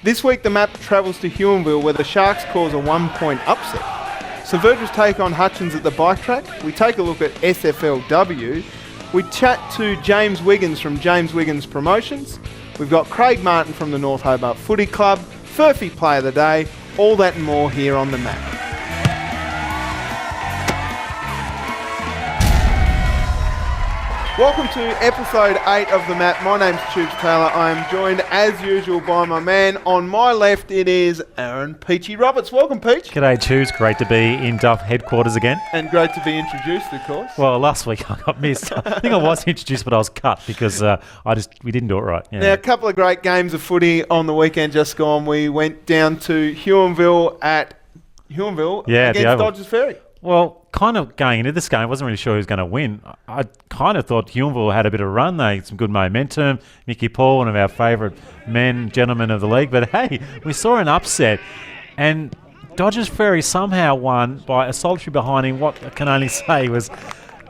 This week the map travels to Huonville where the Sharks cause a 1-point upset. St Virgils take on Hutchins at the bike track. We take a look at SFLW. We chat to Jaimes Wiggins from Wiggins Promotions. We've got Craig Martin from the North Hobart Footy Club, Furphy Player of the Day, all that and more here on the map. Welcome to episode 8 of The Map. My name's Tubes Taylor. I am joined as usual by my man. On my left it is Aaron Peachy Roberts. Welcome, Peach. G'day, Tubes. Great to be in Duff headquarters again. And great to be introduced, of course. Well, last week I got missed. I think I was introduced, but I was cut because we didn't do it right. Yeah. Now, a couple of great games of footy on the weekend just gone. We went down to Huonville against Dodgers Ferry. Well, kind of going into this game, I wasn't really sure who was going to win. I kind of thought Huonville had a bit of a run. They had some good momentum. Mickey Paul, one of our favourite gentlemen of the league. But hey, we saw an upset. And Dodgers Ferry somehow won by a solitary behind in what I can only say was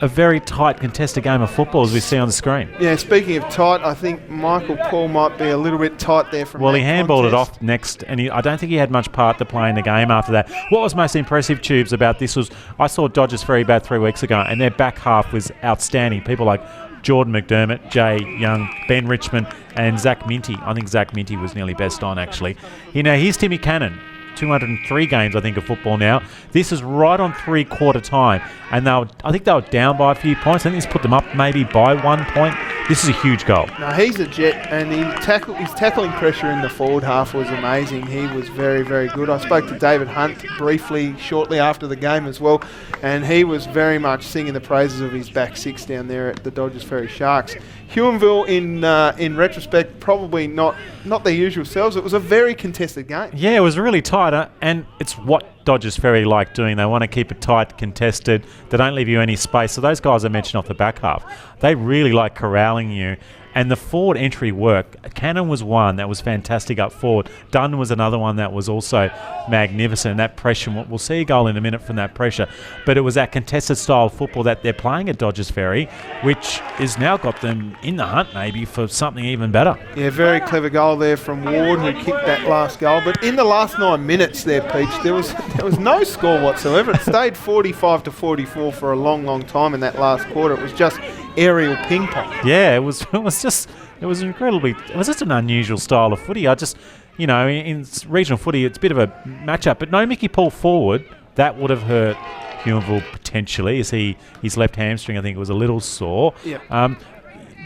a very tight contested game of football as we see on the screen. Yeah, speaking of tight, I think Michael Paul might be a little bit tight there from Well, he handballed it off next, and I don't think he had much part to play in the game after that. What was most impressive, Tubes, about this was I saw Dodgers Ferry about 3 weeks ago, and their back half was outstanding. People like Jordan McDermott, Jay Young, Ben Richmond, and Zach Minty. I think Zach Minty was nearly best on, actually. Here's Timmy Cannon. 203 games, I think, of football now. This is right on three-quarter time. And I think they were down by a few points. I think he's put them up maybe by 1 point. This is a huge goal. No, he's a jet, and his tackling pressure in the forward half was amazing. He was very, very good. I spoke to David Hunt briefly shortly after the game as well, and he was very much singing the praises of his back six down there at the Dodgers Ferry Sharks. Huonville, in retrospect, probably not their usual selves. It was a very contested game. Yeah, it was really tight, and it's what Dodgers Ferry like doing. They want to keep it tight, contested. They don't leave you any space. So those guys I mentioned off the back half, they really like corralling you. And the forward entry work. Cannon was one that was fantastic up forward. Dunn was another one that was also magnificent. And that pressure, we'll see a goal in a minute from that pressure. But it was that contested style of football that they're playing at Dodgers Ferry, which has now got them in the hunt maybe for something even better. Yeah, very clever goal there from Ward, who kicked that last goal. But in the last 9 minutes there, Peach, there was no score whatsoever. It stayed 45-44 for a long, long time in that last quarter. It was just aerial ping pong. Yeah, it was just an unusual style of footy. In regional footy, it's a bit of a matchup, but no Mickey Paul forward. That would have hurt Huonville potentially, as his left hamstring, I think, was a little sore. Yeah.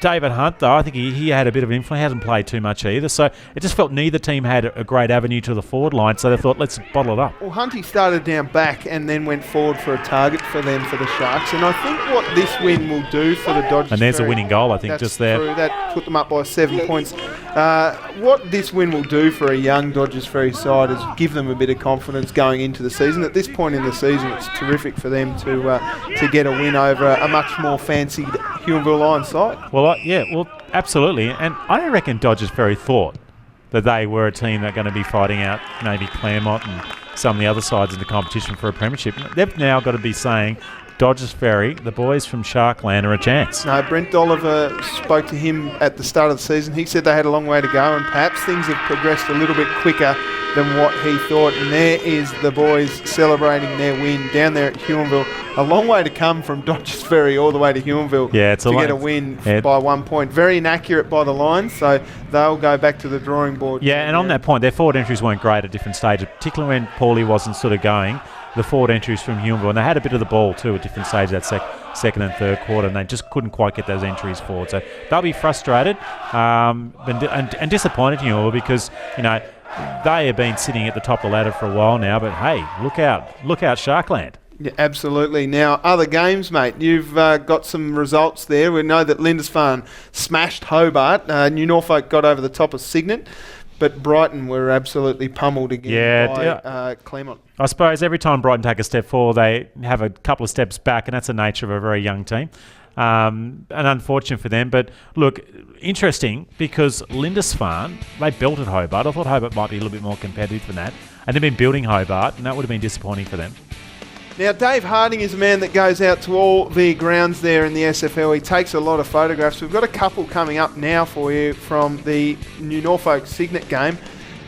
David Hunt, though, I think he had a bit of influence. He hasn't played too much either. So it just felt neither team had a great avenue to the forward line. So they thought, let's bottle it up. Well, Hunty started down back and then went forward for a target for the Sharks. And I think what this win will do for the Dodgers... And there's a winning goal, I think, just there. True. That put them up by 7 points. What this win will do for a young Dodgers Ferry side is give them a bit of confidence going into the season. At this point in the season, it's terrific for them to get a win over a much more fancied Huonville Lions side. Well, absolutely. And I don't reckon Dodgers Ferry thought that they were a team that are going to be fighting out maybe Claremont and some of the other sides in the competition for a premiership. They've now got to be saying, Dodgers Ferry, the boys from Sharkland are a chance. No, Brent Dolliver spoke to him at the start of the season. He said they had a long way to go, and perhaps things have progressed a little bit quicker than what he thought. And there is the boys celebrating their win down there at Huonville. A long way to come from Dodgers Ferry all the way to Huonville to get a win by 1 point. Very inaccurate by the Lions, so they'll go back to the drawing board. Yeah, and on that point, their forward entries weren't great at different stages, particularly when Paulie wasn't sort of going. The forward entries from Huonville, and they had a bit of the ball too at different stages that second and third quarter, and they just couldn't quite get those entries forward. So they'll be frustrated and disappointed in Huonville because they have been sitting at the top of the ladder for a while now. But hey, look out, Sharkland. Yeah, absolutely. Now, other games, mate. You've got some results there. We know that Lindisfarne smashed Hobart. New Norfolk got over the top of Cygnet. But Brighton were absolutely pummeled again by Claremont. I suppose every time Brighton take a step forward, they have a couple of steps back, and that's the nature of a very young team. And unfortunate for them. But look, interesting because Lindisfarne, they built at Hobart. I thought Hobart might be a little bit more competitive than that. And they've been building Hobart, and that would have been disappointing for them. Now, Dave Harding is a man that goes out to all the grounds there in the SFL. He takes a lot of photographs. We've got a couple coming up now for you from the New Norfolk Cygnet game.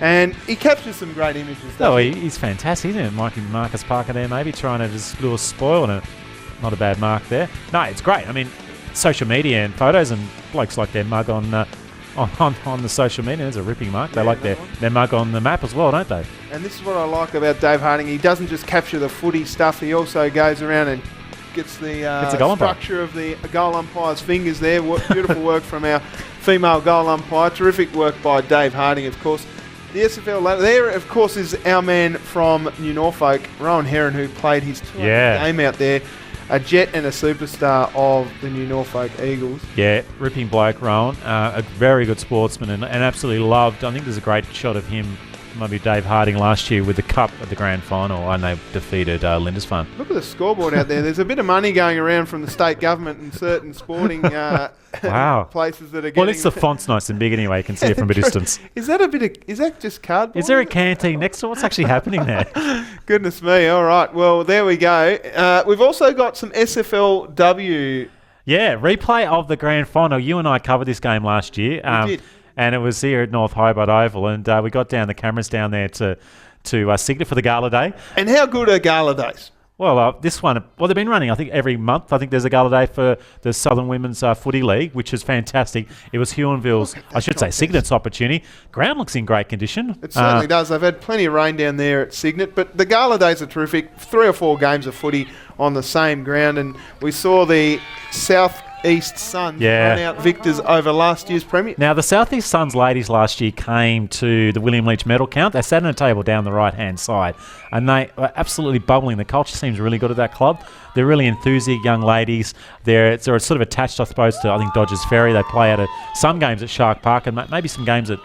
And he captures some great images. Oh, he's fantastic, isn't it? Marcus Parker there, maybe trying to just lure spoil, and not a bad mark there. No, it's great. I mean, social media and photos, and blokes like their mug on the social media. There's a ripping mark. They like their mug on the map as well, don't they? And this is what I like about Dave Harding. He doesn't just capture the footy stuff. He also goes around and gets the structure of the goal umpire's fingers there. Beautiful work from our female goal umpire. Terrific work by Dave Harding, of course. The SFL there, of course, is our man from New Norfolk, Rowan Heron, who played his 200th game out there. A jet and a superstar of the New Norfolk Eagles. Yeah, ripping bloke, Rowan. A very good sportsman and absolutely loved. I think there's a great shot of him, maybe Dave Harding last year with the cup at the grand final, and they defeated Lindisfarne. Look at the scoreboard out there. There's a bit of money going around from the state government and certain sporting places that are getting... Well, it's the font's nice and big anyway. You can see it from a distance. Is that just cardboard? Is there a canteen next to what's actually happening there? Goodness me. All right. Well, there we go. We've also got some SFLW. Yeah, replay of the grand final. You and I covered this game last year. We did. And it was here at North Hobart Oval, and we got the cameras down there to Signet for the Gala Day. And how good are Gala Days? Well, this one, they've been running, I think, every month. I think there's a Gala Day for the Southern Women's Footy League, which is fantastic. It was Huonville's, Signet's opportunity. Ground looks in great condition. It certainly does. They've had plenty of rain down there at Signet, but the Gala Days are terrific. 3 or 4 games of footy on the same ground, and we saw the Southeast Suns run out victors over last year's Premier. Now, the Southeast Suns ladies last year came to the William Leach medal count. They sat on a table down the right-hand side, and they were absolutely bubbling. The culture seems really good at that club. They're really enthusiastic young ladies. They're sort of attached, I suppose, to, I think, Dodgers Ferry. They play at some games at Shark Park and maybe some games at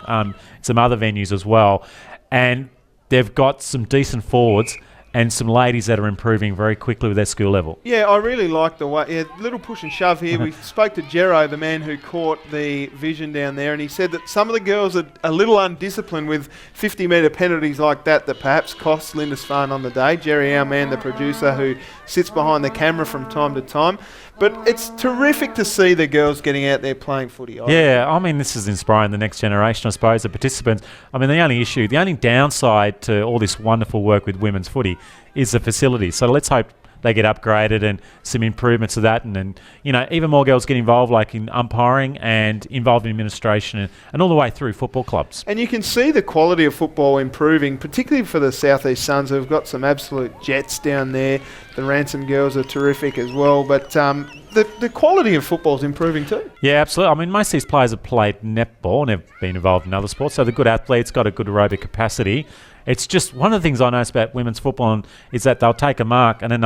some other venues as well. And they've got some decent forwards and some ladies that are improving very quickly with their skill level. Yeah, I really like the way... Yeah, little push and shove here. We spoke to Jero, the man who caught the vision down there, and he said that some of the girls are a little undisciplined with 50-metre penalties like that perhaps cost Lindisfarne on the day. Jerry, our man, the producer, who sits behind the camera from time to time. But it's terrific to see the girls getting out there playing footy. Yeah, I mean, this is inspiring the next generation, I suppose, the participants. I mean, the only downside to all this wonderful work with women's footy is the facilities. So let's hope they get upgraded and some improvements to that, and even more girls get involved, like in umpiring and involved in administration and all the way through football clubs. And you can see the quality of football improving, particularly for the Southeast Suns, who've got some absolute jets down there. The Ransom girls are terrific as well, but the quality of football is improving too. Yeah, absolutely. I mean, most of these players have played netball and have been involved in other sports, so they're good athletes, got a good aerobic capacity. It's just one of the things I notice about women's football is that they'll take a mark and then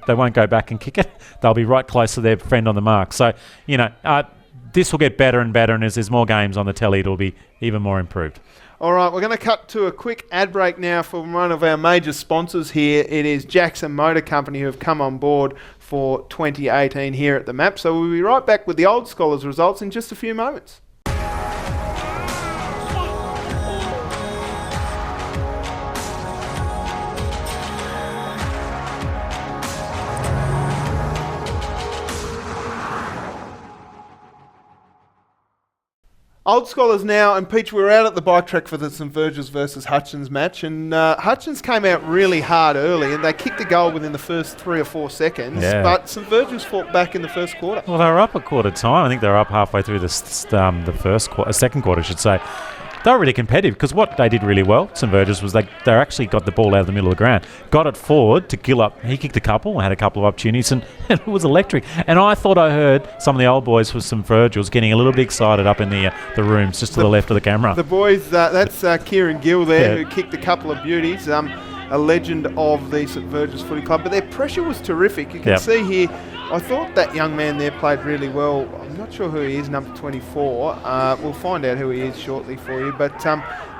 they won't go back and kick it. They'll be right close to their friend on the mark. So, this will get better and better, and as there's more games on the telly, it'll be even more improved. All right, we're going to cut to a quick ad break now from one of our major sponsors here. It is Jackson Motor Company, who have come on board for 2018 here at the MAP. So we'll be right back with the Old Scholars results in just a few moments. Old Scholars now, and Peach, we were out at the bike track for the St Virgils versus Hutchins match, and Hutchins came out really hard early, and they kicked a goal within the first 3 or 4 seconds, but St Virgils fought back in the first quarter. Well, they were up at quarter time. I think they were up halfway through the second quarter, I should say. They were really competitive because what they did really well, St Virgils, was they actually got the ball out of the middle of the ground, got it forward to Gillop. He kicked a couple, had a couple of opportunities, and it was electric. And I thought I heard some of the old boys for St Virgils getting a little bit excited up in the rooms just to the left of the camera. The boys, that's Kieran Gill there, who kicked a couple of beauties. A legend of the St Virgils Footy Club, but their pressure was terrific. You can see here, I thought that young man there played really well. I'm not sure who he is, number 24. We'll find out who he is shortly for you, but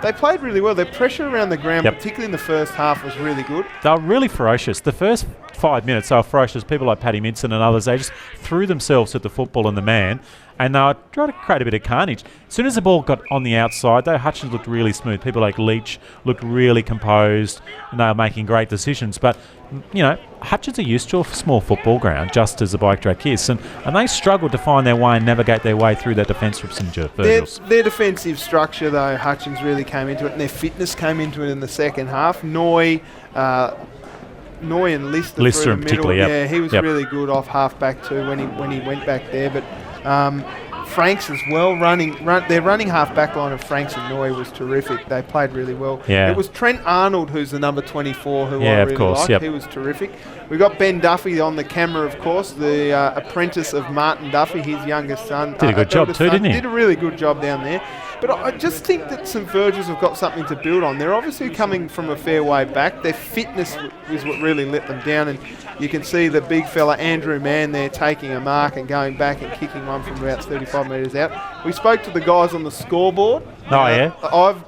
they played really well. Their pressure around the ground, particularly in the first half, was really good. They were really ferocious. The first 5 minutes, they were ferocious. People like Paddy Midson and others, they just threw themselves at the football and the man, and they were trying to create a bit of carnage. As soon as the ball got on the outside, though, Hutchins looked really smooth. People like Leach looked really composed, and they were making great decisions. But Hutchins are used to a small football ground, just as the bike track is, and they struggled to find their way and navigate their way through that defence from St Virgils. Their defensive structure, though, Hutchins really came into it, and their fitness came into it in the second half. Noy and Lister through the middle. Particularly, yep. Yeah, he was really good off half-back too when he went back there. But Franks as well, their running half-back line of Franks and Noy was terrific. They played really well. Yeah. It was Trent Arnold, who's the number 24, who I really liked. Yep. He was terrific. We got Ben Duffy on the camera, of course, the apprentice of Martin Duffy, his youngest son. Did a good job too, didn't he? Did a really good job down there. But I just think that St Virgils have got something to build on. They're obviously coming from a fair way back. Their fitness is what really let them down, and you can see the big fella Andrew Mann there taking a mark and going back and kicking one from about 35 metres out. We spoke to the guys on the scoreboard. Oh, yeah?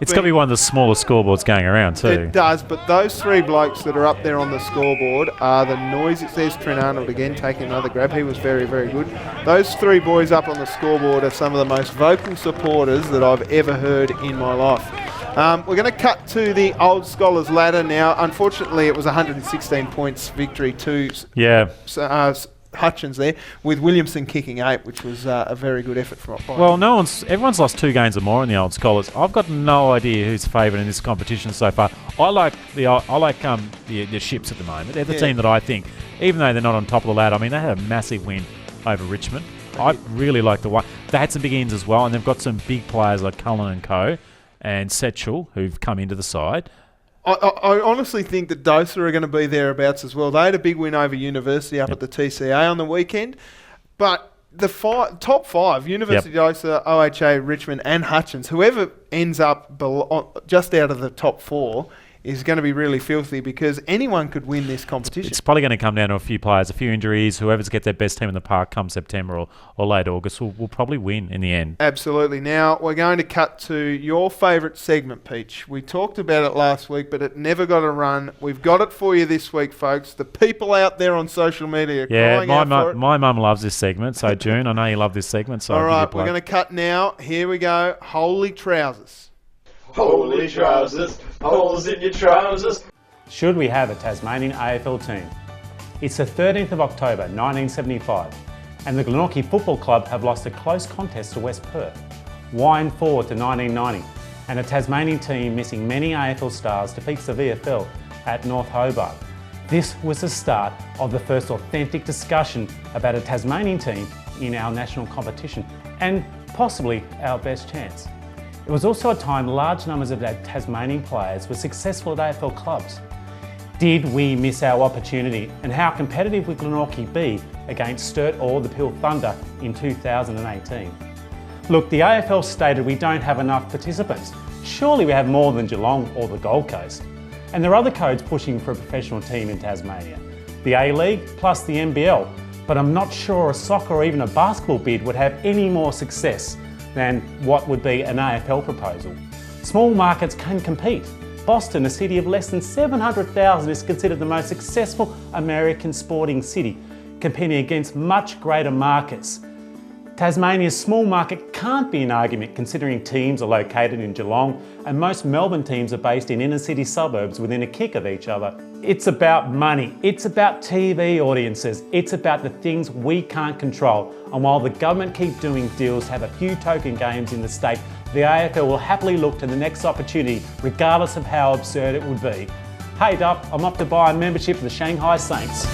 It's got to be one of the smallest scoreboards going around too. It does, but those three blokes that are up there on the scoreboard are the noisiest. There's Trent Arnold again taking another grab. He was very, very good. Those three boys up on the scoreboard are some of the most vocal supporters that I've ever heard in my life. We're going to cut to the Old Scholars ladder now. Unfortunately, it was 116 points victory to Hutchins there, with Williamson kicking 8, which was a very good effort from up. Well, everyone's lost 2 games or more in the Old Scholars. I've got no idea who's favourite in this competition so far. I like the Ships at the moment. They're the team that I think, even though they're not on top of the ladder, I mean, they had a massive win over Richmond. I really like the one. They had some big ins as well, and they've got some big players like Cullen and Co. and Setchell who've come into the side. I honestly think that Dosa are going to be thereabouts as well. They had a big win over University up at the TCA on the weekend. But the top 5, University, Dosa, OHA, Richmond and Hutchins, whoever ends up just out of the top 4 is going to be really filthy, because anyone could win this competition. It's probably going to come down to a few players, a few injuries. Whoever's get their best team in the park come September or late August will probably win in the end. Absolutely. Now, we're going to cut to your favourite segment, Peach. We talked about it last week, but it never got a run. We've got it for you this week, folks. The people out there on social media are crying out for it. My mum loves this segment, so June, I know you love this segment. So all right, we're going to cut now. Here we go. Holy trousers. Holy trousers, holes in your trousers. Should we have a Tasmanian AFL team? It's the 13th of October 1975 and the Glenorchy Football Club have lost a close contest to West Perth, wine forward to 1990, and a Tasmanian team missing many AFL stars defeats the VFL at North Hobart. This was the start of the first authentic discussion about a Tasmanian team in our national competition, and possibly our best chance. It was also a time large numbers of Tasmanian players were successful at AFL clubs. Did we miss our opportunity, and how competitive would Glenorchy be against Sturt or the Peel Thunder in 2018? Look, the AFL stated we don't have enough participants. Surely we have more than Geelong or the Gold Coast. And there are other codes pushing for a professional team in Tasmania. The A-League plus the NBL, but I'm not sure a soccer or even a basketball bid would have any more success than what would be an AFL proposal. Small markets can compete. Boston, a city of less than 700,000, is considered the most successful American sporting city, competing against much greater markets. Tasmania's small market can't be an argument considering teams are located in Geelong and most Melbourne teams are based in inner city suburbs within a kick of each other. It's about money, it's about TV audiences, it's about the things we can't control. And while the government keep doing deals to have a few token games in the state, the AFL will happily look to the next opportunity regardless of how absurd it would be. Hey Duff, I'm up to buy a membership for the Shanghai Saints.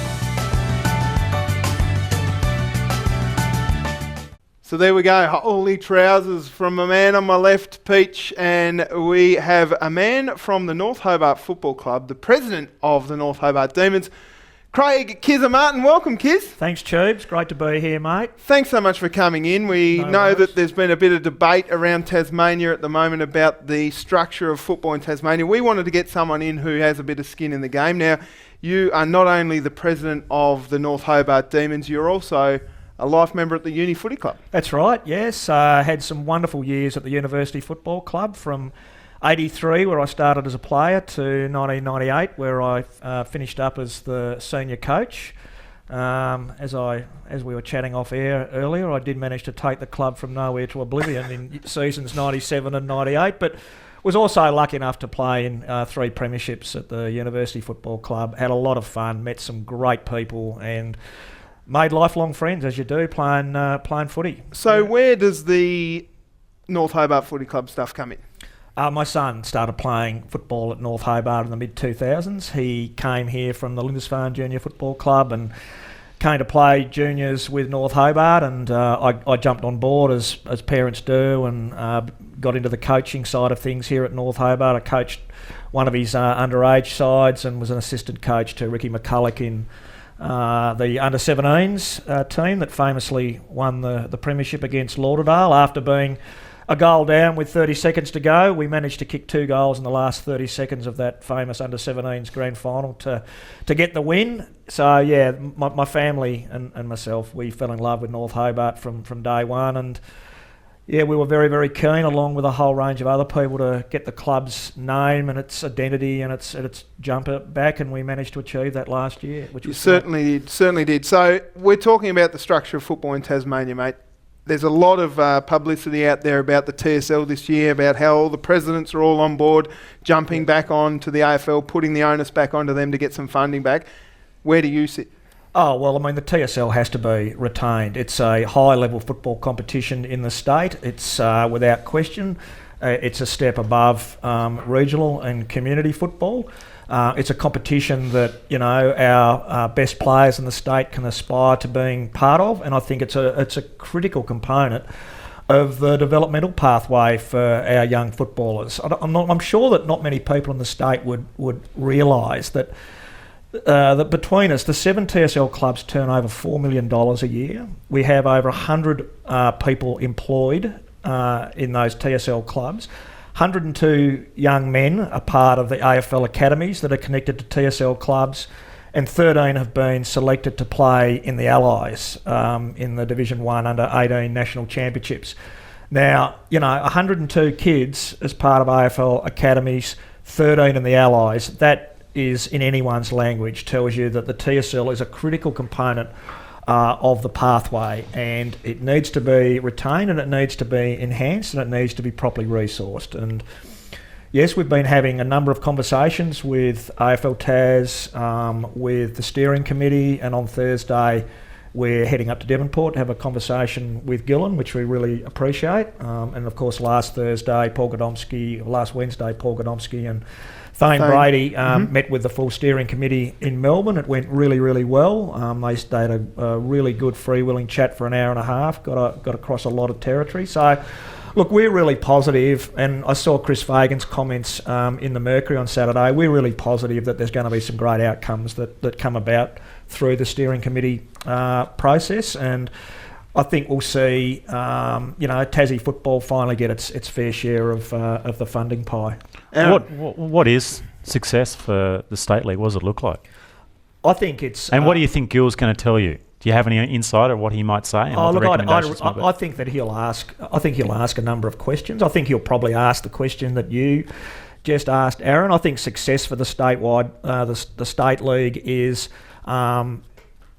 So there we go, holy trousers from a man on my left, Peach, and we have a man from the North Hobart Football Club, the president of the North Hobart Demons, Craig Kizza Martin. Welcome, Kiz. Thanks, Tubes. Great to be here, mate. Thanks so much for coming in. We know that there's been a bit of debate around Tasmania at the moment about the structure of football in Tasmania. We wanted to get someone in who has a bit of skin in the game. Now, you are not only the president of the North Hobart Demons, you're also a life member at the Uni Footy Club. That's right, yes. Had some wonderful years at the University Football Club from 83, where I started as a player, to 1998, where I finished up as the senior coach. As we were chatting off air earlier, I did manage to take the club from nowhere to oblivion in seasons 97 and 98, but was also lucky enough to play in 3 premierships at the University Football Club. Had a lot of fun, met some great people, and made lifelong friends, as you do, playing footy. So where does the North Hobart Footy Club stuff come in? My son started playing football at North Hobart in the mid-2000s. He came here from the Lindisfarne Junior Football Club and came to play juniors with North Hobart, and I jumped on board as parents do, and got into the coaching side of things here at North Hobart. I coached one of his underage sides and was an assistant coach to Ricky McCulloch in the under-17s team that famously won the premiership against Lauderdale. After being a goal down with 30 seconds to go, we managed to kick 2 goals in the last 30 seconds of that famous under-17s grand final to get the win. So yeah, my family and myself, we fell in love with North Hobart from day one, and yeah, we were very, very keen, along with a whole range of other people, to get the club's name and its identity and its jumper back, and we managed to achieve that last year, which was certainly did. So we're talking about the structure of football in Tasmania, mate. There's a lot of publicity out there about the TSL this year, about how all the presidents are all on board, jumping back on to the AFL, putting the onus back onto them to get some funding back. Where do you sit? Oh, well, I mean, the TSL has to be retained. It's a high-level football competition in the state. It's, without question, it's a step above regional and community football. It's a competition that, you know, our best players in the state can aspire to being part of, and I think it's a critical component of the developmental pathway for our young footballers. I'm sure that not many people in the state would realise that between us, the 7 TSL clubs turn over $4 million a year. We have over 100 people employed in those TSL clubs. 102 young men are part of the AFL academies that are connected to TSL clubs, and 13 have been selected to play in the Allies in the Division 1 under-18 national championships. Now, you know, 102 kids as part of AFL academies, 13 in the Allies, that is, in anyone's language, tells you that the TSL is a critical component of the pathway, and it needs to be retained, and it needs to be enhanced, and it needs to be properly resourced. And yes, we've been having a number of conversations with AFL Tas, with the steering committee, and on Thursday we're heading up to Devonport to have a conversation with Gillen, which we really appreciate. And of course last Wednesday, Paul Godomsky and Thane Brady met with the full steering committee in Melbourne. It went really, really well. They stayed a really good freewheeling chat for an hour and a half, got across a lot of territory. So, look, we're really positive, and I saw Chris Fagan's comments in the Mercury on Saturday. We're really positive that there's going to be some great outcomes that come about through the steering committee process, and I think we'll see, Tassie football finally get its fair share of the funding pie. What is success for the State League? What does it look like? I think it's... And what do you think Gill's going to tell you? Do you have any insight of what he might say? And I think that he'll ask a number of questions. I think he'll probably ask the question that you just asked, Aaron. I think success for the statewide, the State League is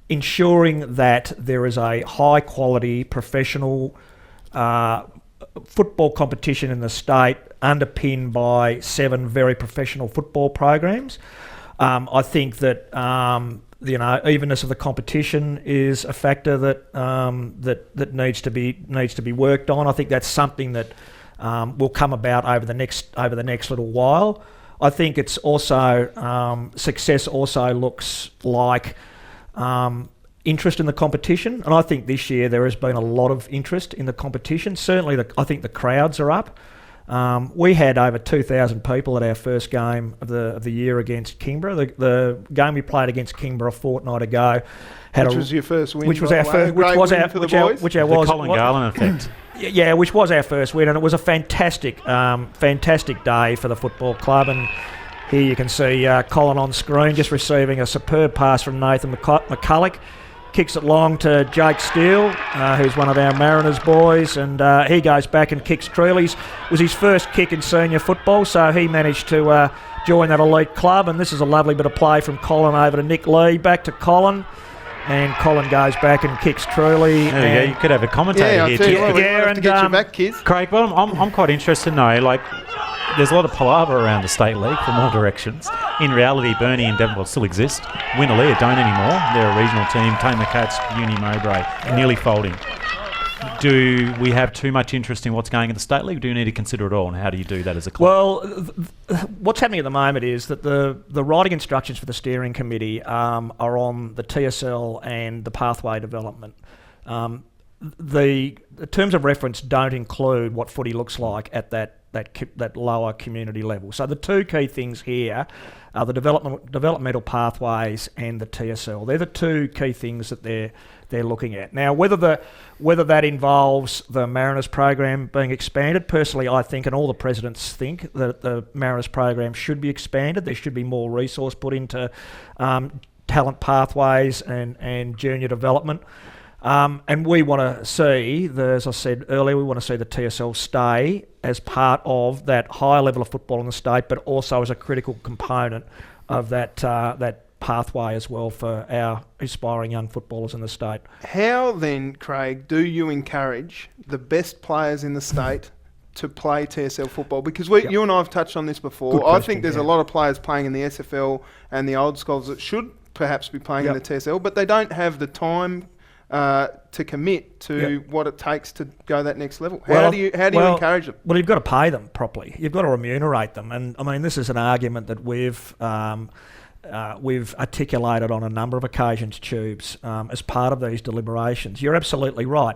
ensuring that there is a high-quality, professional football competition in the state, underpinned by 7 very professional football programs. I think that evenness of the competition is a factor that needs to be worked on. I think that's something that will come about over the next little while. I think it's also success also looks like interest in the competition, and I think this year there has been a lot of interest in the competition. Certainly, I think the crowds are up. We had over 2,000 people at our first game of the year against Kingborough. The game we played against Kingborough a fortnight ago was your first win. Which was our first. Which was our Colin Garland effect. Yeah, which was our first win, and it was a fantastic day for the football club. And here you can see Colin on screen just receiving a superb pass from Nathan McCulloch. Kicks it long to Jake Steele, who's one of our Mariners boys, and he goes back and kicks Treely's. It was his first kick in senior football, so he managed to join that elite club, and this is a lovely bit of play from Colin over to Nick Lee, back to Colin, and Colin goes back and kicks Treely. There you go, you could have a commentator here. To get you back, kids. Craig, well, I'm quite interested to know, like, there's a lot of palaver around the state league from all directions. In reality, Burnie and Devonport still exist. Winalea don't anymore. They're a regional team. Tamar Cats, Uni Mowbray, nearly folding. Do we have too much interest in what's going in the state league? Do you need to consider it all, and how do you do that as a club? Well, what's happening at the moment is that the writing instructions for the steering committee are on the TSL and the pathway development. The terms of reference don't include what footy looks like at that lower community level. So the two key things here are the developmental pathways and the TSL. They're the two key things that they're looking at. Now, whether that involves the Mariners program being expanded, personally I think, and all the presidents think, that the Mariners program should be expanded. There should be more resource put into talent pathways and junior development. And we want to see, as I said earlier, we want to see the TSL stay as part of that higher level of football in the state, but also as a critical component of that pathway as well for our aspiring young footballers in the state. How then, Craig, do you encourage the best players in the state to play TSL football? Because you and I have touched on this before. I think there's a lot of players playing in the SFL and the old schools that should perhaps be playing in the TSL, but they don't have the time to commit to what it takes to go that next level. How do you encourage them? Well, you've got to pay them properly. You've got to remunerate them. And I mean, this is an argument that we've articulated on a number of occasions, Tubes, as part of these deliberations. You're absolutely right.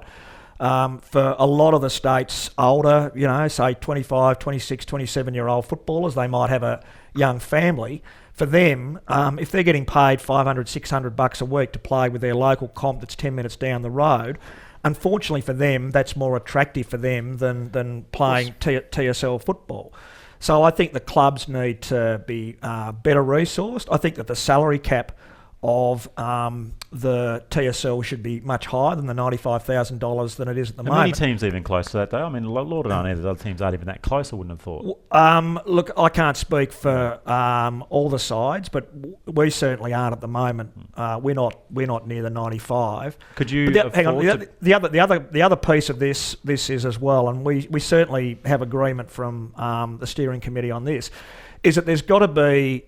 For a lot of the state's older, say 25, 26, 27-year-old footballers, they might have a young family. For them, if they're getting paid $500, $600 a week to play with their local comp that's 10 minutes down the road, unfortunately for them, that's more attractive for them than playing TSL football. So I think the clubs need to be better resourced. I think that the salary cap of the TSL should be much higher than the $95,000 than it is at the moment. Many teams even close to that, though. I mean, Lord and Arnett, other teams aren't even that close, I wouldn't have thought. Look, I can't speak for all the sides, but we certainly aren't at the moment. We're not near the 95. Could you hang on? The other piece of this is as well, and we certainly have agreement from the steering committee on this, is that there's got to be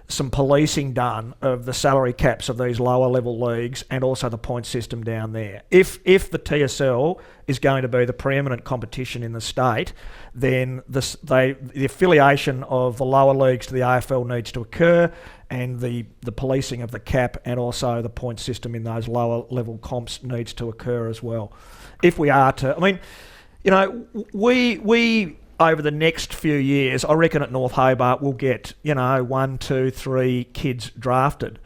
some policing done of the salary caps of these lower level leagues and also the point system down there. If the TSL is going to be the preeminent competition in the state, then the affiliation of the lower leagues to the AFL needs to occur, and the policing of the cap and also the point system in those lower level comps needs to occur as well. If we are to, I mean, we over the next few years, I reckon at North Hobart we'll get 1, 2, 3 kids drafted,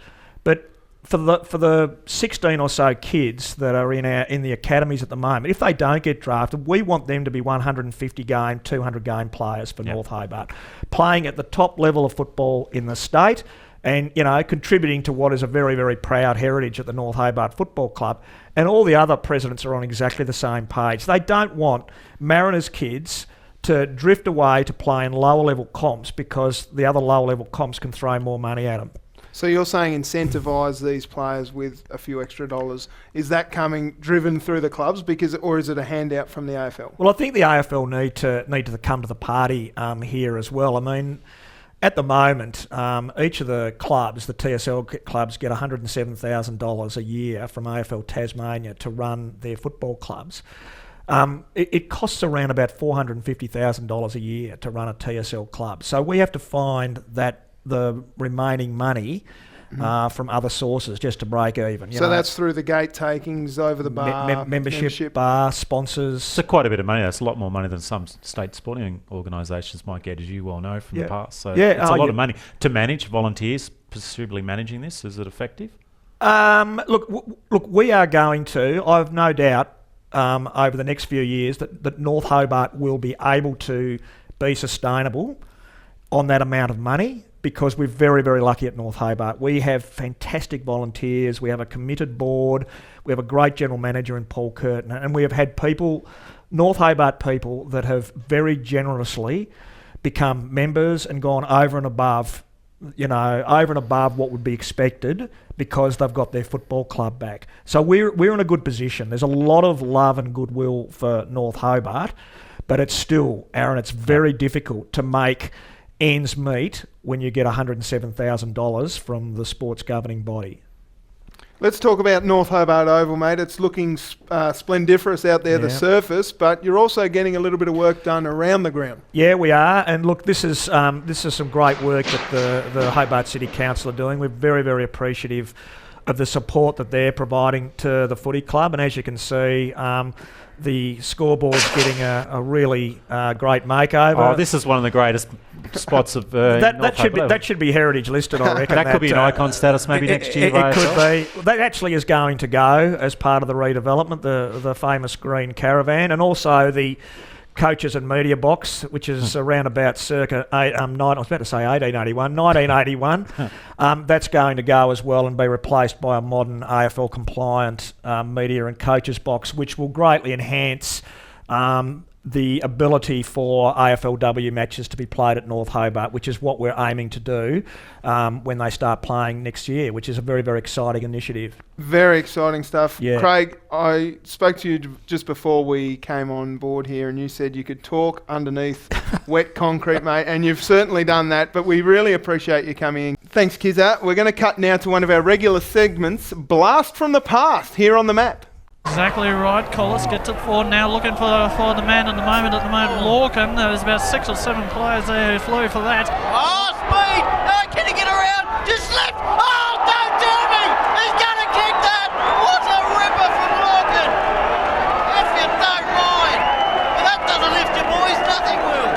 but for the 16 or so kids that are in the academies at the moment, if they don't get drafted, we want them to be 150 game, 200 game players for North Hobart, playing at the top level of football in the state, and contributing to what is a very, very proud heritage at the North Hobart Football Club. And all the other presidents are on exactly the same page. They don't want Mariners kids to drift away to play in lower level comps because the other lower level comps can throw more money at them. So you're saying incentivise these players with a few extra dollars. Is that driven through the clubs, or is it a handout from the AFL? Well, I think the AFL need to come to the party here as well. I mean, at the moment, each of the clubs, the TSL clubs, get $107,000 a year from AFL Tasmania to run their football clubs. It costs around about $450,000 a year to run a TSL club. So we have to find the remaining money from other sources just to break even. So that's through the gate takings, over the bar, membership, bar, sponsors. So quite a bit of money. That's a lot more money than some state sporting organisations might get, as you well know from the past. So it's a lot of money. To manage volunteers, presumably managing this, is it effective? Look, we are going to, I have no doubt, over the next few years that North Hobart will be able to be sustainable on that amount of money, because we're very, very lucky at North Hobart. We have fantastic volunteers, we have a committed board, we have a great general manager in Paul Curtin, and we have had North Hobart people that have very generously become members and gone over and above what would be expected because they've got their football club back. So we're in a good position. There's a lot of love and goodwill for North Hobart, But it's still, Aaron, it's very difficult to make ends meet when you get $107,000 from the sports governing body. Let's talk about North Hobart Oval, mate. It's looking splendiferous out there, the surface, but you're also getting a little bit of work done around the ground. Yeah, we are. And look, this is some great work that the Hobart City Council are doing. We're very, very appreciative of the support that they're providing to the footy club. And as you can see, the scoreboard's getting a really great makeover. Oh, this is one of the greatest spots of that should be heritage listed, I reckon. That could be an icon status maybe next year. It could be. That actually is going to go as part of the redevelopment, the famous green caravan, and also the coaches and media box, which is around about circa 1981. That's going to go as well and be replaced by a modern AFL compliant media and coaches box, which will greatly enhance the ability for AFLW matches to be played at North Hobart, which is what we're aiming to do when they start playing next year, which is a very, very exciting initiative. Very exciting stuff. Yeah. Craig, I spoke to you just before we came on board here, and you said you could talk underneath wet concrete, mate, and you've certainly done that, but we really appreciate you coming in. Thanks, Kizza. We're going to cut now to one of our regular segments, Blast from the Past, here on the map. Exactly right. Collis gets it forward now, looking for the man at the moment. Lorcan. There's about 6 or 7 players there who flew for that. Oh, speed! Can he get around? Just slip! Oh, don't tell me! He's going to kick that! What a ripper from Lorcan! If you don't mind. If that doesn't lift you, boys, nothing will.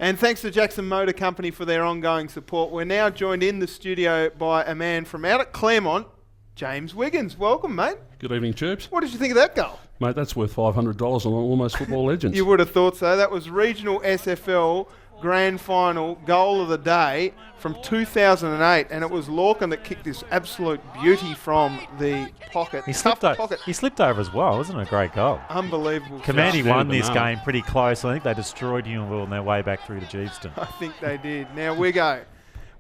And thanks to Jackson Motor Company for their ongoing support. We're now joined in the studio by a man from out at Claremont, Jaimes Wiggins. Welcome, mate. Good evening, Tubes. What did you think of that goal? Mate, that's worth $500 on Almost Football Legends. You would have thought so. That was regional SFL grand final goal of the day from 2008, and it was Lorcan that kicked this absolute beauty from the pocket. He slipped over as well. Wasn't it a great goal? Unbelievable. Command won this game pretty close. I think they destroyed Huonville on their way back through to Geeveston. I think they did. Now we go.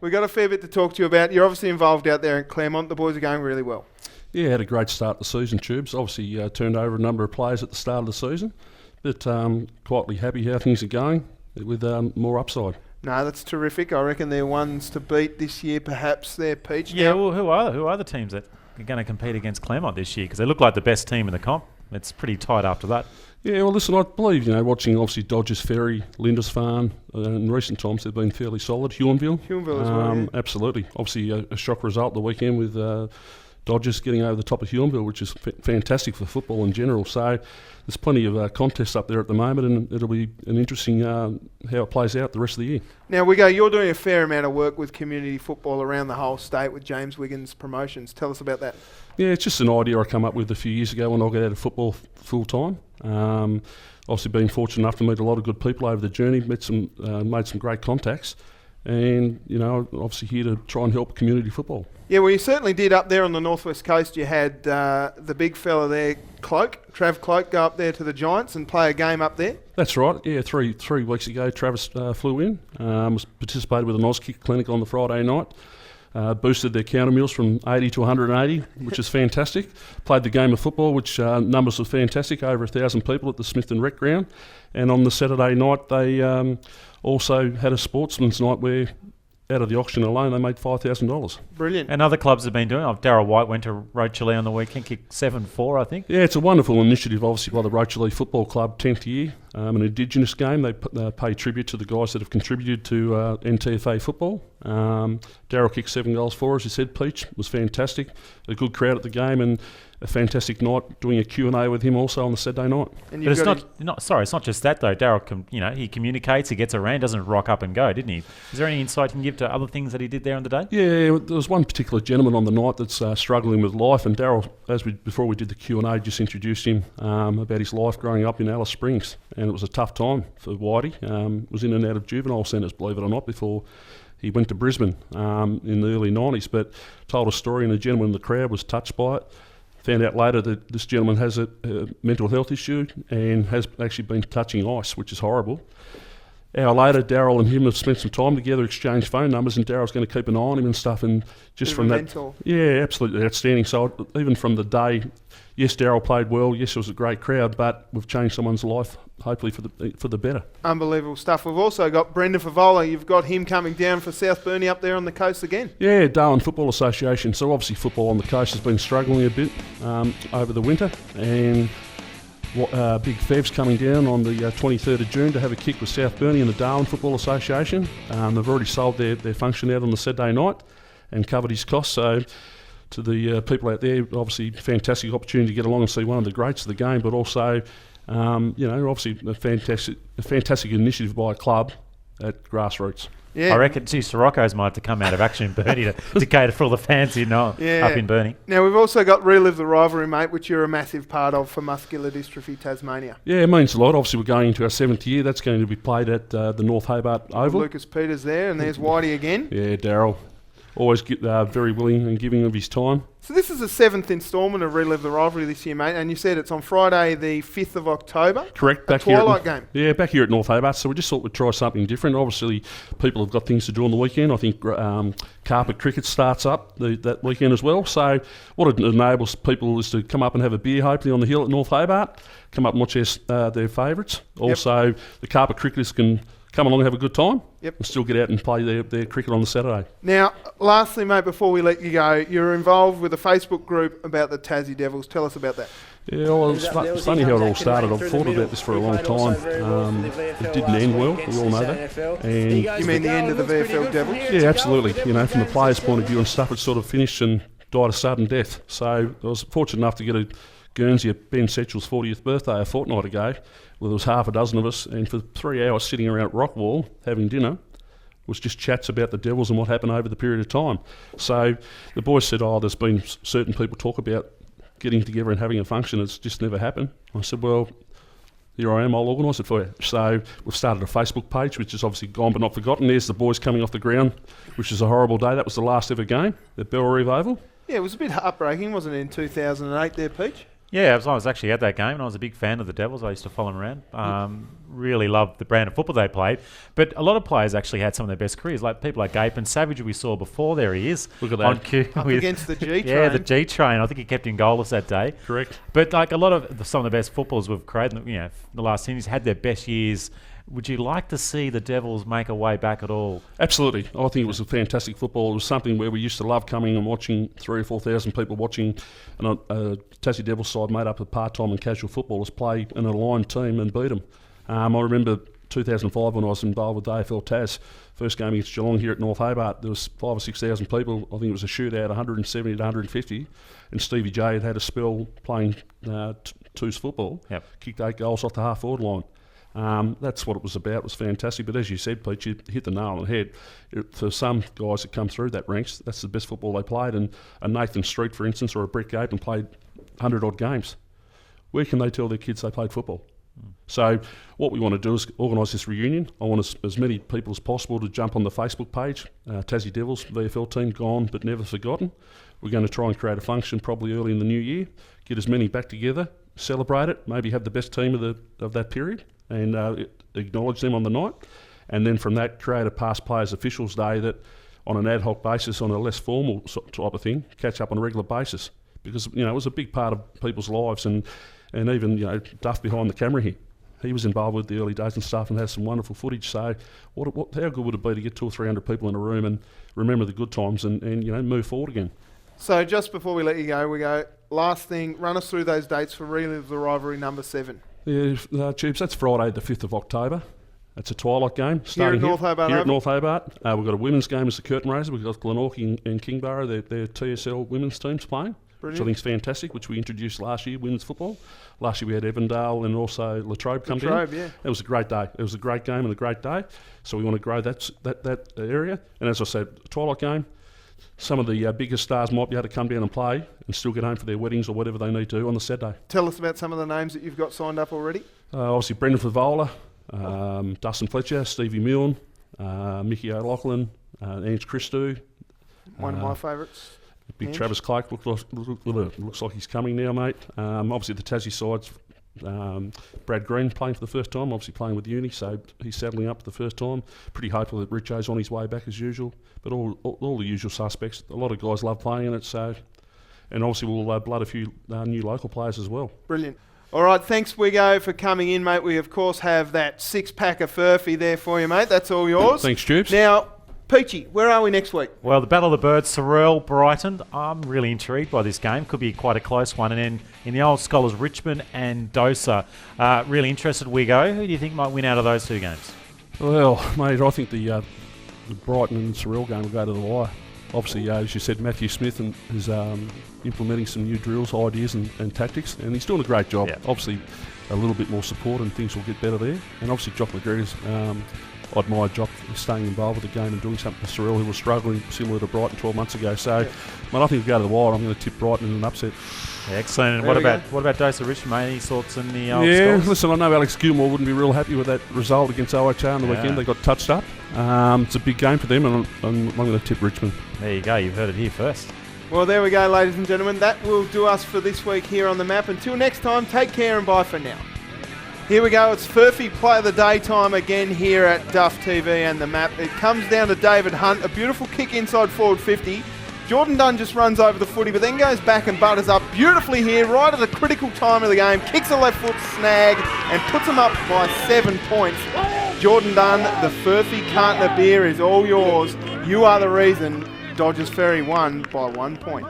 We've got a fair bit to talk to you about. You're obviously involved out there in Claremont. The boys are going really well. Yeah, had a great start to the season, Tubes. Obviously turned over a number of players at the start of the season, but quietly happy how things are going with more upside. No, that's terrific. I reckon they're ones to beat this year, perhaps. They're Peach. Yeah, well, who are the teams that are going to compete against Claremont this year? Because they look like the best team in the comp. It's pretty tight after that. Yeah, well, listen, I believe, watching obviously Dodgers, Ferry, Lindisfarne, in recent times they've been fairly solid. Huonville as well, yeah. Absolutely. Obviously a shock result the weekend with Dodgers getting over the top of Huonville, which is fantastic for football in general. So there's plenty of contests up there at the moment, and it'll be an interesting how it plays out the rest of the year. Now, you're doing a fair amount of work with community football around the whole state with James Wiggins Promotions. Tell us about that. Yeah, it's just an idea I come up with a few years ago when I got out of football full time. Obviously been fortunate enough to meet a lot of good people over the journey, made some great contacts, and obviously here to try and help community football. Yeah, well, you certainly did up there on the northwest coast. You had the big fella there, Trav Cloak, go up there to the Giants and play a game up there. That's right. Yeah, three weeks ago, Travis flew in, participated with an Auskick clinic on the Friday night. Boosted their counter meals from 80 to 180, which is fantastic. Played the game of football, which numbers were fantastic, over 1,000 people at the Smithton Rec Ground. And on the Saturday night, they also had a sportsman's night where, out of the auction alone, they made $5,000. Brilliant. And other clubs have been doing it. Darryl White went to Rochelle on the weekend, kicked 7-4, I think. Yeah, it's a wonderful initiative, obviously, by the Rochelle Football Club, 10th year. An Indigenous game. They pay tribute to the guys that have contributed to NTFA football. Darryl kicked 7 goals for us. He said, Peach, was fantastic. A good crowd at the game, and a fantastic night doing a Q&A with him also on the Saturday night. But it's not just that though. Darryl, he communicates, he gets around, doesn't rock up and go, didn't he? Is there any insight you can give to other things that he did there on the day? Yeah, there was one particular gentleman on the night that's struggling with life, and Darryl, before we did the Q&A, just introduced him about his life growing up in Alice Springs, and it was a tough time for Whitey. Was in and out of juvenile centres, believe it or not, before he went to Brisbane in the early 90s, but told a story, and a gentleman in the crowd was touched by it. Found out later that this gentleman has a mental health issue and has actually been touching ice, which is horrible. Hour later, Daryl and him have spent some time together, exchanged phone numbers, and Daryl's going to keep an eye on him and stuff. And just from that, mentor. yeah, absolutely outstanding. So even from the day, yes, Daryl played well. Yes, it was a great crowd, but we've changed someone's life, hopefully for the better. Unbelievable stuff. We've also got Brendan Favola. You've got him coming down for South Burnie up there on the coast again. Yeah, Darwin Football Association. So obviously football on the coast has been struggling a bit over the winter, and Big Fev's coming down on the 23rd of June to have a kick with South Burnie and the Darwin Football Association. They've already sold their function out on the Saturday night and covered his costs. So to the people out there, obviously fantastic opportunity to get along and see one of the greats of the game, but also, obviously a fantastic initiative by a club at grassroots. Yeah. I reckon Sirocco's might have to come out of action in Burnie to cater for all the fans up in Burnie. Now, we've also got Relive the Rivalry, mate, which you're a massive part of for Muscular Dystrophy Tasmania. Yeah, it means a lot. Obviously, we're going into our 7th year. That's going to be played at the North Hobart Oval. Lucas Peters there, and there's Whitey again. Yeah, Daryl. Always very willing and giving of his time. So this is the 7th instalment of Relive the Rivalry this year, mate, and you said it's on Friday the 5th of October. Correct. Back here Twilight game. Yeah, back here at North Hobart. So we just thought we'd try something different. Obviously, people have got things to do on the weekend. I think carpet cricket starts up that weekend as well. So what it enables people is to come up and have a beer, hopefully, on the hill at North Hobart, come up and watch their favourites. Also, the carpet cricketers can come along and have a good time and still get out and play their cricket on the Saturday. Now, lastly, mate, before we let you go, you're involved with a Facebook group about the Tassie Devils. Tell us about that. Yeah, well, it's funny how it all started. I've thought about this for a long time. It didn't end well, we all know that. And you mean the end of the VFL Devils? Yeah, absolutely. From the players' point of view and stuff, it sort of finished and died a sudden death. So I was fortunate enough to get a Guernsey at Ben Setchell's 40th birthday a fortnight ago. Well, there was half a dozen of us, and for 3 hours sitting around at Rockwall having dinner was just chats about the Devils and what happened over the period of time. So the boys said, there's been certain people talk about getting together and having a function. It's just never happened. I said, well, here I am, I'll organise it for you. So we've started a Facebook page, which is obviously gone but not forgotten. There's the boys coming off the ground, which is a horrible day. That was the last ever game at Bellerive Oval. Yeah, it was a bit heartbreaking, wasn't it, in 2008 there, Peach? Yeah, I was actually at that game, and I was a big fan of the Devils. I used to follow them around. Really loved the brand of football they played. But a lot of players actually had some of their best careers, like people like Gape and Savage, who we saw before. There he is. Look at that. On cue up against the G-Train. Yeah, the G-Train. I think he kept in goalless that day. Correct. But like a lot of some of the best footballers we've created, the last 10 years had their best years. Would you like to see the Devils make a way back at all? Absolutely. I think it was a fantastic football. It was something where we used to love coming and watching 3,000 or 4,000 people watching a Tassie Devils side made up of part-time and casual footballers play in an aligned team and beat them. I remember 2005 when I was involved with AFL Tas, first game against Geelong here at North Hobart. There was 5,000 or 6,000 people. I think it was a shootout, 170 to 150. And Stevie J had a spell playing twos football. Yep. Kicked 8 goals off the half-forward line. That's what it was about. It was fantastic. But as you said, Pete, you hit the nail on the head. For some guys that come through that ranks, that's the best football they played. And a Nathan Street, for instance, or a Brett Gape and played 100-odd games. Where can they tell their kids they played football? So what we want to do is organise this reunion. I want as many people as possible to jump on the Facebook page, Tassie Devils, VFL team, gone but never forgotten. We're going to try and create a function probably early in the new year, get as many back together, celebrate it, maybe have the best team of that period and acknowledge them on the night. And then from that, create a past players officials day that on an ad hoc basis, on a less formal type of thing, catch up on a regular basis. Because, it was a big part of people's lives and even, Duff behind the camera here. He was involved with the early days and stuff and has some wonderful footage. So how good would it be to get 200 or 300 people in a room and remember the good times and move forward again? So just before we let you go, last thing, run us through those dates for Relive the Rivalry number 7. Yeah, Tubes, that's Friday the 5th of October. It's a twilight game. Starting here at North Hobart. Here at North Hobart. We've got a women's game as the curtain raiser. We've got Glenorchy and Kingborough, their TSL women's teams playing. Brilliant. Which I think is fantastic, which we introduced last year, women's football. Last year we had Evandale and also Latrobe come down. Yeah. It was a great day. It was a great game and a great day. So we want to grow that area. And as I said, twilight game. Some of the biggest stars might be able to come down and play and still get home for their weddings or whatever they need to do on the Saturday. Tell us about some of the names that you've got signed up already. Obviously Brendan Favola, Dustin Fletcher, Stevie Milne, Mickey O'Loughlin, Ange Christou. One of my favourites. Big Travis Clark looks like he's coming now, mate. Obviously the Tassie side's Brad Green playing for the first time, obviously playing with uni, so he's settling up for the first time. Pretty hopeful that Richo's on his way back as usual. But all the usual suspects. A lot of guys love playing in it, so... And obviously we'll blood a few new local players as well. Brilliant. All right, thanks, Wiggo, for coming in, mate. We, of course, have that 6-pack of Furphy there for you, mate. That's all yours. Thanks, Stoops. Now, Peachy, where are we next week? Well, the Battle of the Birds, Sorrel, Brighton. I'm really intrigued by this game. Could be quite a close one. And then in the Old Scholars, Richmond and Dosa. Really interested, Wiggo. Who do you think might win out of those two games? Well, mate, I think the Brighton and Sorrel game will go to the wire. Obviously, as you said, Matthew Smith is implementing some new drills, ideas and tactics, and he's doing a great job. Yeah. Obviously, a little bit more support and things will get better there. And obviously, Jock McGregor's, I admire Jock staying involved with the game and doing something for Sorrel, who was struggling similar to Brighton 12 months ago. So, mate, I think we'll go to the wire. I'm going to tip Brighton in an upset. Excellent. And what about Dosa Richmond, mate? Any thoughts in the Old Yeah, Scholars? listen, I know Alex Gilmore wouldn't be real happy with that result against OHR on the weekend. They got touched up. It's a big game for them, and I'm going to tip Richmond. There you go. You've heard it here first. Well, there we go, ladies and gentlemen. That will do us for this week here on The Map. Until next time, take care and bye for now. Here we go. It's Furphy Play of the Day time again here at Duff TV and The Map. It comes down to David Hunt. A beautiful kick inside forward 50. Jordan Dunn just runs over the footy, but then goes back and butters up beautifully here, right at the critical time of the game. Kicks a left foot snag and puts them up by 7 points. Jordan Dunn, the Furphy carton of beer is all yours. You are the reason Dodgers Ferry won by 1 point.